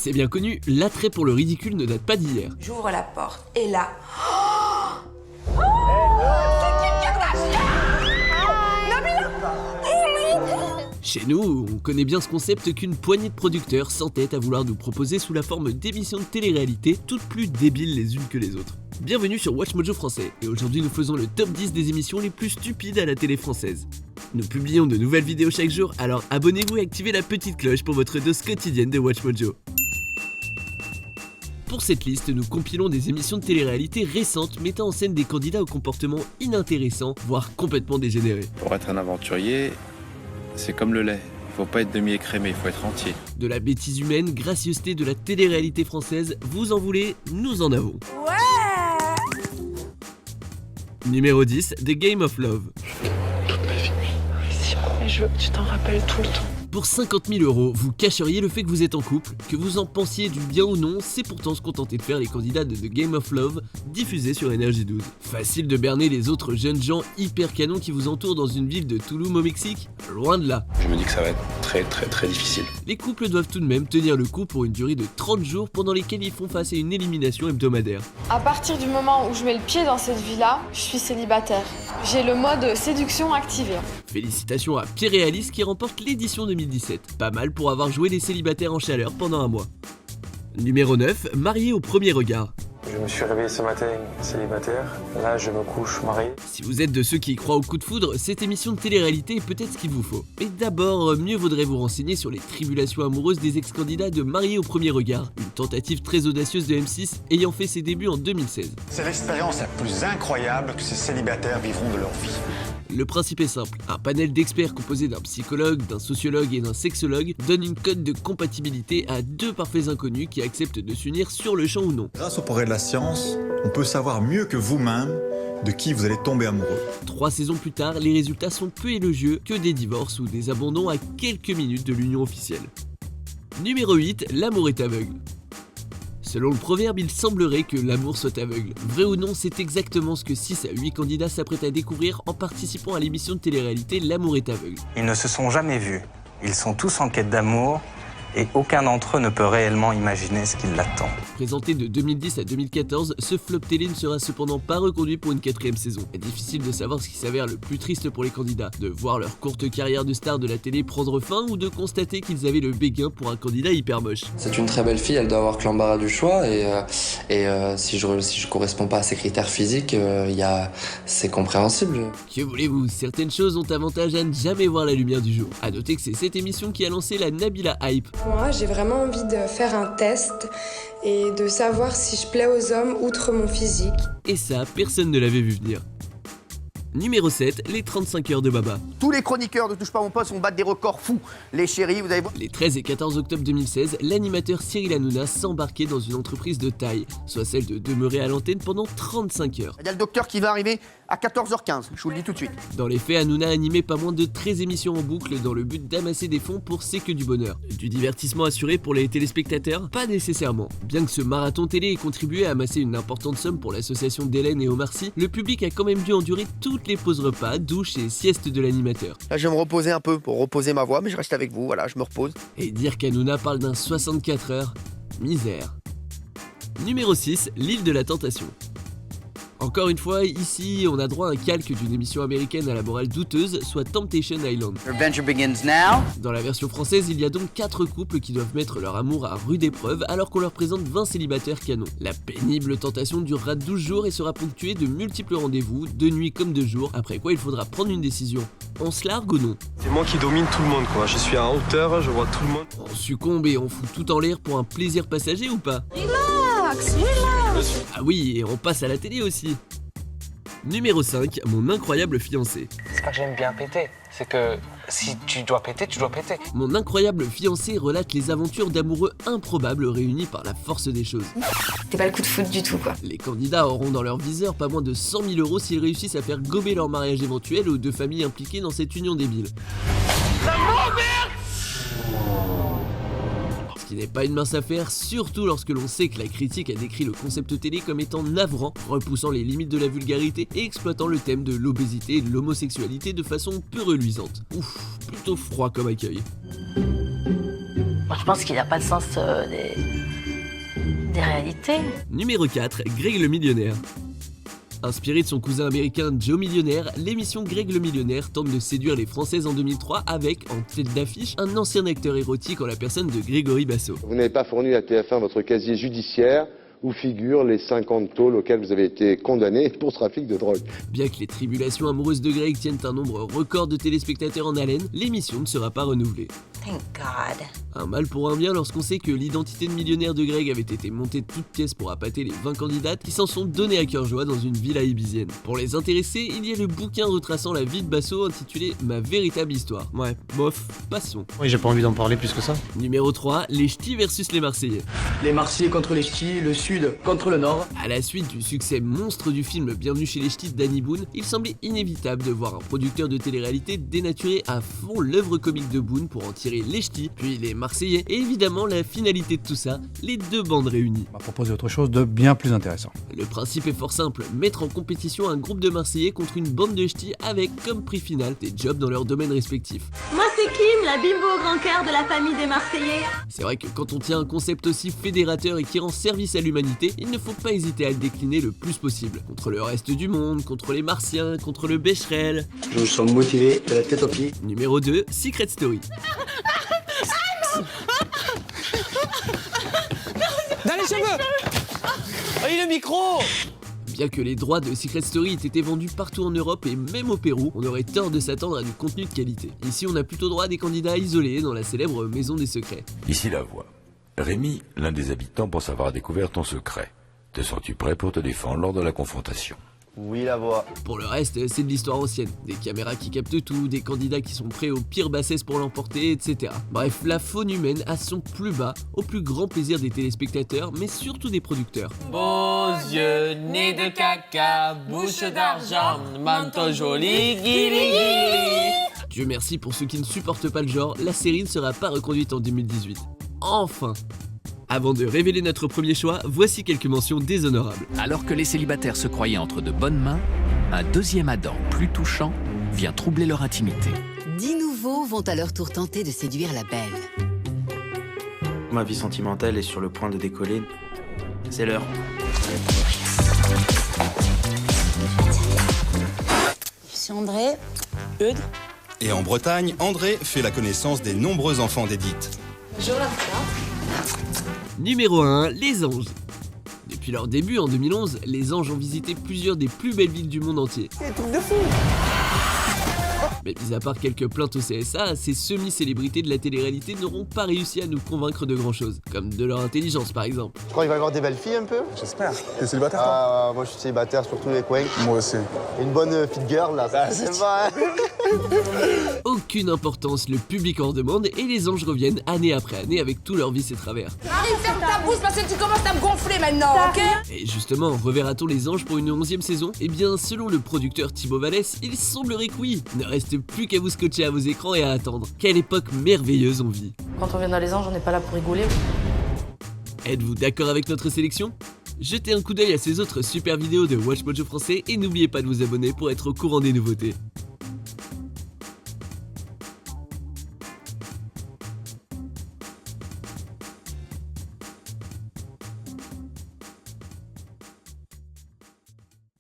C'est bien connu, l'attrait pour le ridicule ne date pas d'hier. J'ouvre la porte et là... Chez nous, on connaît bien ce concept qu'une poignée de producteurs s'entête à vouloir nous proposer sous la forme d'émissions de télé-réalité, toutes plus débiles les unes que les autres. Bienvenue sur Watch Mojo français, et aujourd'hui nous faisons le top 10 des émissions les plus stupides à la télé française. Nous publions de nouvelles vidéos chaque jour, alors abonnez-vous et activez la petite cloche pour votre dose quotidienne de Watch Mojo. Pour cette liste, nous compilons des émissions de télé-réalité récentes mettant en scène des candidats au comportement inintéressant, voire complètement dégénérés. Pour être un aventurier, c'est comme le lait. Il faut pas être demi-écrémé, il faut être entier. De la bêtise humaine, gracieuseté de la télé-réalité française, vous en voulez, nous en avons. Ouais. Numéro 10, The Game of Love. Mais je veux que tu t'en rappelles tout le temps. Pour 50 000 €, vous cacheriez le fait que vous êtes en couple, que vous en pensiez du bien ou non, c'est pourtant se contenter de faire les candidats de The Game of Love diffusés sur Énergie 12. Facile de berner les autres jeunes gens hyper canons qui vous entourent dans une ville de Tulum au Mexique? Loin de là. Je me dis que ça va être très difficile. Les couples doivent tout de même tenir le coup pour une durée de 30 jours pendant lesquels ils font face à une élimination hebdomadaire. À partir du moment où je mets le pied dans cette vie-là, je suis célibataire. J'ai le mode séduction activé. Félicitations à Pierre et Alice qui remportent l'édition 2017. Pas mal pour avoir joué les célibataires en chaleur pendant un mois. Numéro 9, Marié au premier regard. Je me suis réveillé ce matin célibataire, là je me couche marié. Si vous êtes de ceux qui y croient au coup de foudre, cette émission de télé-réalité est peut-être ce qu'il vous faut. Mais d'abord, mieux vaudrait vous renseigner sur les tribulations amoureuses des ex-candidats de Marié au premier regard, une tentative très audacieuse de M6 ayant fait ses débuts en 2016. C'est l'expérience la plus incroyable que ces célibataires vivront de leur vie. Le principe est simple, un panel d'experts composé d'un psychologue, d'un sociologue et d'un sexologue donne une cote de compatibilité à deux parfaits inconnus qui acceptent de s'unir sur le champ ou non. Grâce au progrès de la science, on peut savoir mieux que vous-même de qui vous allez tomber amoureux. 3 saisons plus tard, les résultats sont peu élogieux, que des divorces ou des abandons à quelques minutes de l'union officielle. Numéro 8, l'amour est aveugle. Selon le proverbe, il semblerait que l'amour soit aveugle. Vrai ou non, c'est exactement ce que 6 à 8 candidats s'apprêtent à découvrir en participant à l'émission de télé-réalité L'amour est aveugle. Ils ne se sont jamais vus. Ils sont tous en quête d'amour et aucun d'entre eux ne peut réellement imaginer ce qui l'attend. Présenté de 2010 à 2014, ce flop télé ne sera cependant pas reconduit pour une 4ème saison. Difficile de savoir ce qui s'avère le plus triste pour les candidats, de voir leur courte carrière de star de la télé prendre fin ou de constater qu'ils avaient le béguin pour un candidat hyper moche. C'est une très belle fille, elle doit avoir que l'embarras du choix et si je corresponds pas à ses critères physiques, c'est compréhensible. Que voulez-vous, certaines choses ont avantage à ne jamais voir la lumière du jour. A noter que c'est cette émission qui a lancé la Nabila Hype. Moi, j'ai vraiment envie de faire un test et de savoir si je plais aux hommes outre mon physique. Et ça, personne ne l'avait vu venir. Numéro 7, les 35 heures de Baba. Tous les chroniqueurs de Touche pas mon poste vont battre des records fous. Les chéris, vous allez voir. Les 13 et 14 octobre 2016, l'animateur Cyril Hanouna s'embarquait dans une entreprise de taille, soit celle de demeurer à l'antenne pendant 35 heures. Il y a le docteur qui va arriver à 14h15, je vous le dis tout de suite. Dans les faits, Hanouna animait pas moins de 13 émissions en boucle dans le but d'amasser des fonds pour C'est que du bonheur. Du divertissement assuré pour les téléspectateurs? Pas nécessairement. Bien que ce marathon télé ait contribué à amasser une importante somme pour l'association d'Hélène et Omar Sy, le public a quand même dû endurer toutes les pauses repas, douches et siestes de l'animateur. Là, je vais me reposer un peu pour reposer ma voix, mais je reste avec vous, voilà, je me repose. Et dire qu'Hanouna parle d'un 64 heures, misère. Numéro 6, l'île de la tentation. Encore une fois, ici, on a droit à un calque d'une émission américaine à la morale douteuse, soit Temptation Island. Adventure begins now. Dans la version française, il y a donc 4 couples qui doivent mettre leur amour à rude épreuve alors qu'on leur présente 20 célibataires canons. La pénible tentation durera 12 jours et sera ponctuée de multiples rendez-vous, de nuit comme de jour, après quoi il faudra prendre une décision. On se largue ou non? C'est moi qui domine tout le monde quoi, je suis à hauteur, je vois tout le monde. On succombe et on fout tout en l'air pour un plaisir passager ou pas? Relax, relax. Ah oui, et on passe à la télé aussi. Numéro 5, mon incroyable fiancé. C'est pas que j'aime bien péter, c'est que si tu dois péter, tu dois péter. Mon incroyable fiancé relate les aventures d'amoureux improbables réunis par la force des choses. T'es pas le coup de foot du tout, quoi. Les candidats auront dans leur viseur pas moins de 100 000 € s'ils réussissent à faire gober leur mariage éventuel aux deux familles impliquées dans cette union débile. Ce qui n'est pas une mince affaire, surtout lorsque l'on sait que la critique a décrit le concept télé comme étant navrant, repoussant les limites de la vulgarité et exploitant le thème de l'obésité et de l'homosexualité de façon peu reluisante. Ouf, plutôt froid comme accueil. Moi, je pense qu'il n'a pas de sens des réalités. Numéro 4, Greg le millionnaire. Inspiré de son cousin américain Joe Millionnaire, l'émission Greg le Millionnaire tente de séduire les Françaises en 2003 avec, en tête d'affiche, un ancien acteur érotique en la personne de Grégory Basso. Vous n'avez pas fourni à TF1 votre casier judiciaire où figurent les 50 tôles auxquelles vous avez été condamné pour trafic de drogue. Bien que les tribulations amoureuses de Greg tiennent un nombre record de téléspectateurs en haleine, l'émission ne sera pas renouvelée. Thank God. Un mal pour un bien lorsqu'on sait que l'identité de millionnaire de Greg avait été montée de toutes pièces pour appâter les 20 candidates qui s'en sont données à cœur joie dans une villa ibizienne. Pour les intéressés, il y a le bouquin retraçant la vie de Basso intitulé Ma véritable histoire. Ouais, bof, passons. Oui, j'ai pas envie d'en parler plus que ça. Numéro 3, les Ch'tis versus les Marseillais. Les Marseillais contre les Ch'tis, le Sud contre le Nord. À la suite du succès monstre du film Bienvenue chez les Ch'tis de Danny Boone, il semblait inévitable de voir un producteur de télé-réalité dénaturer à fond l'œuvre comique de Boone pour en tirer les Ch'tis, puis les Marseillais, et évidemment la finalité de tout ça, les deux bandes réunies. On va proposer autre chose de bien plus intéressant. Le principe est fort simple, mettre en compétition un groupe de Marseillais contre une bande de Ch'tis avec comme prix final des jobs dans leurs domaines respectifs. Moi c'est Kim, la bimbo au grand cœur de la famille des Marseillais. C'est vrai que quand on tient un concept aussi fédérateur et qui rend service à l'humanité, il ne faut pas hésiter à le décliner le plus possible. Contre le reste du monde, contre les Martiens, contre le Becherel. Nous sommes motivés de la tête aux pieds. Numéro 2, Secret Story. Dans les cheveux. Oui, le micro. Bien que les droits de Secret Story aient été vendus partout en Europe et même au Pérou, on aurait tort de s'attendre à du contenu de qualité. Ici, on a plutôt droit à des candidats isolés dans la célèbre Maison des Secrets. Ici la voix. Rémi, l'un des habitants, pense avoir découvert ton secret. Te sens-tu prêt pour te défendre lors de la confrontation? Oui, la voix. Pour le reste, c'est de l'histoire ancienne. Des caméras qui captent tout, des candidats qui sont prêts aux pires bassesses pour l'emporter, etc. Bref, la faune humaine a son plus bas, au plus grand plaisir des téléspectateurs, mais surtout des producteurs. Beaux yeux, nez de caca, bouche d'argent, manteau joli, guili guili. Dieu merci pour ceux qui ne supportent pas le genre, la série ne sera pas reconduite en 2018. Enfin! Avant de révéler notre premier choix, voici quelques mentions déshonorables. Alors que les célibataires se croyaient entre de bonnes mains, un deuxième Adam plus touchant vient troubler leur intimité. 10 nouveaux vont à leur tour tenter de séduire la belle. Ma vie sentimentale est sur le point de décoller. C'est l'heure. Je suis André. Eudes. Et en Bretagne, André fait la connaissance des nombreux enfants d'Edith. Bonjour la frère. Numéro 1, les anges. Depuis leur début en 2011, les anges ont visité plusieurs des plus belles villes du monde entier. C'est un truc de fou. Mais mis à part quelques plaintes au CSA, ces semi-célébrités de la télé-réalité n'auront pas réussi à nous convaincre de grand-chose, comme de leur intelligence par exemple. Je crois qu'il va y avoir des belles filles un peu. J'espère. T'es célibataire toi? Moi je suis célibataire, surtout les coins. Moi aussi. Une bonne fit girl là, ça c'est pas. Aucune importance, le public en demande et les anges reviennent année après année avec tous leurs vices et travers. Arrive, ferme ta bouche parce que tu commences à me gonfler maintenant, ok? Et justement, reverra-t-on les anges pour une 11e saison? Eh bien, selon le producteur Thibaut Vallès, il semblerait que oui. Ne reste plus qu'à vous scotcher à vos écrans et à attendre. Quelle époque merveilleuse on vit. Quand on vient dans les anges, on n'est pas là pour rigoler. Êtes-vous d'accord avec notre sélection? Jetez un coup d'œil à ces autres super vidéos de Watch Mojo français et n'oubliez pas de vous abonner pour être au courant des nouveautés.